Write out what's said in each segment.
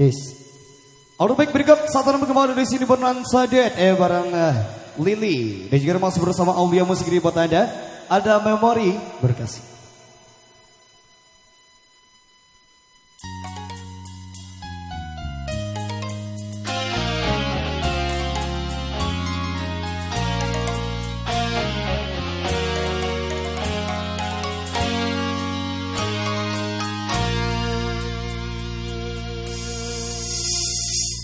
Yes. Audio baik berikut satu nomor kembali di sini Bonanza Duet bareng Lily dan juga masih bersama Aulia Musik di buat Anda. Ada Memori Berkasih.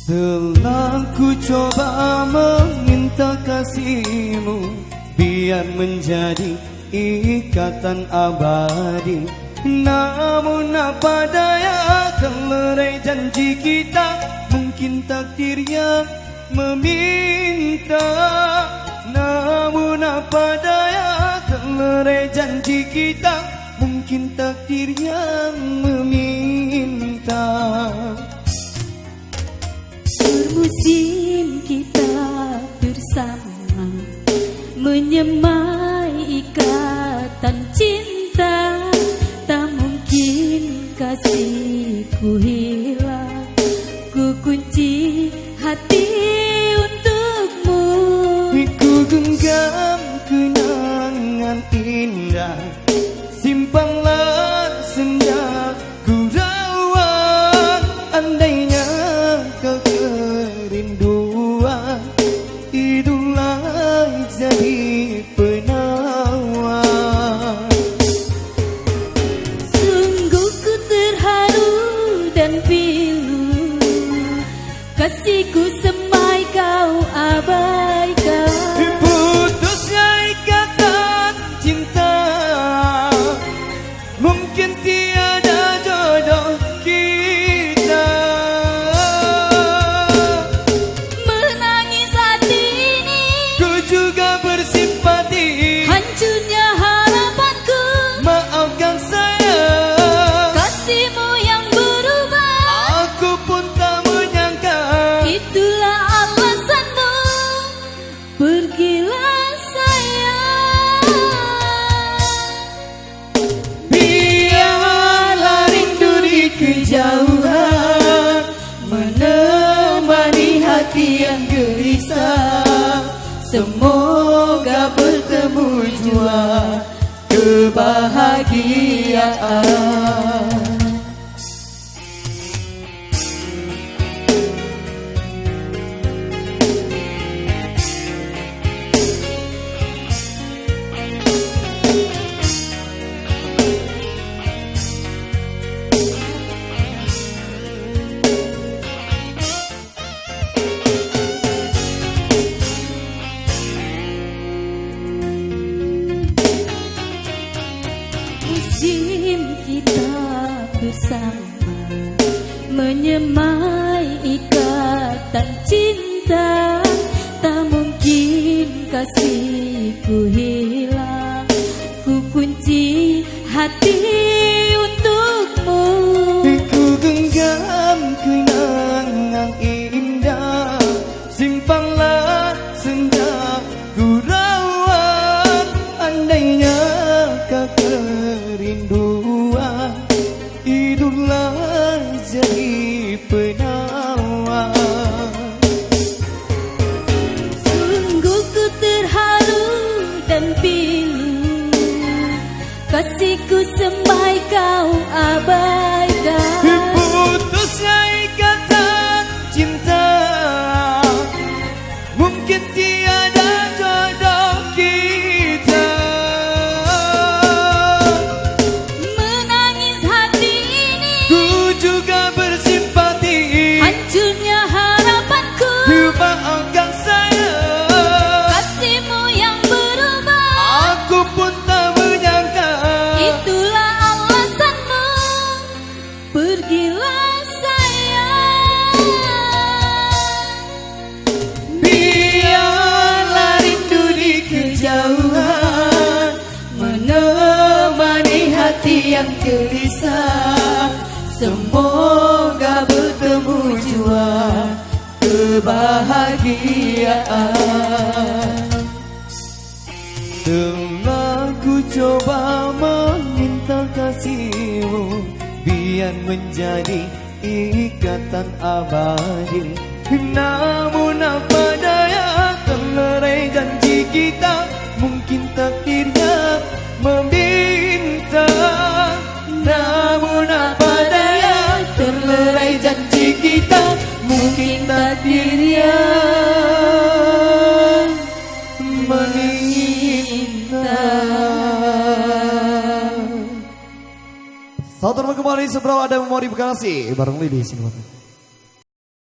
Telah ku coba meminta kasihmu biar menjadi ikatan abadi, namun apa daya kelerai janji kita, mungkin takdir yang meminta. Namun apa daya kelerai janji kita, mungkin takdir yang meminta. Musim kita bersama menyemai ikatan cinta, tak mungkin kasihku hilang. Ku kunci hati untukmu, ku genggam kenangan indah, simpanlah senja ku rawat. Andainya kau kerinduan, itulah jadi penawar. sungguh ku terharu dan pilu, kasihku semai kau abaikan. Putusnya ikatan cinta, mungkin tiada jodoh kita. Menangis hati ini, Ku juga bersimpati, hancurnya harapanku. maafkan saya, Kasihmu yang berubah, aku pun tak menyangka. itulah alasanmu, pergilah sayang. Biarlah rindu di kejauhan menemani hati yang gelisah. Semoga bertemu jua kebahagiaan. Musim kita bersama menyemai ikatan cinta, tak mungkin kasihku hilang. Ku kunci hati untukmu, Ku genggam kenangan indah, simpanlah senja ku rawat. Andainya kau kerinduan, itulah jadi penawar. sungguh ku terharu dan pilu, kasihku semai kau abaikan. Putusnya ikatan cinta, mungkin tiada jodoh kita. Menangis hati ini, Ku juga bersimpati, hancurnya harapanku. maafkan saya, Kasihmu yang berubah, aku pun tak menyangka. itulah alasanmu, pergilah sayang. Biarlah rindu di kejauhan menemani hati yang gelisah. Semoga bertemu jua kebahagiaan. Telah ku coba meminta kasihmu biar menjadi ikatan abadi. Namun apa daya, terlerai janji kita, mungkin takdirnya meminta. Namun apa daya, terlerai janji kita, mungkin takdirnya meminta. Saudara kembali seberapa ada memori Bekasi bareng Lili sini.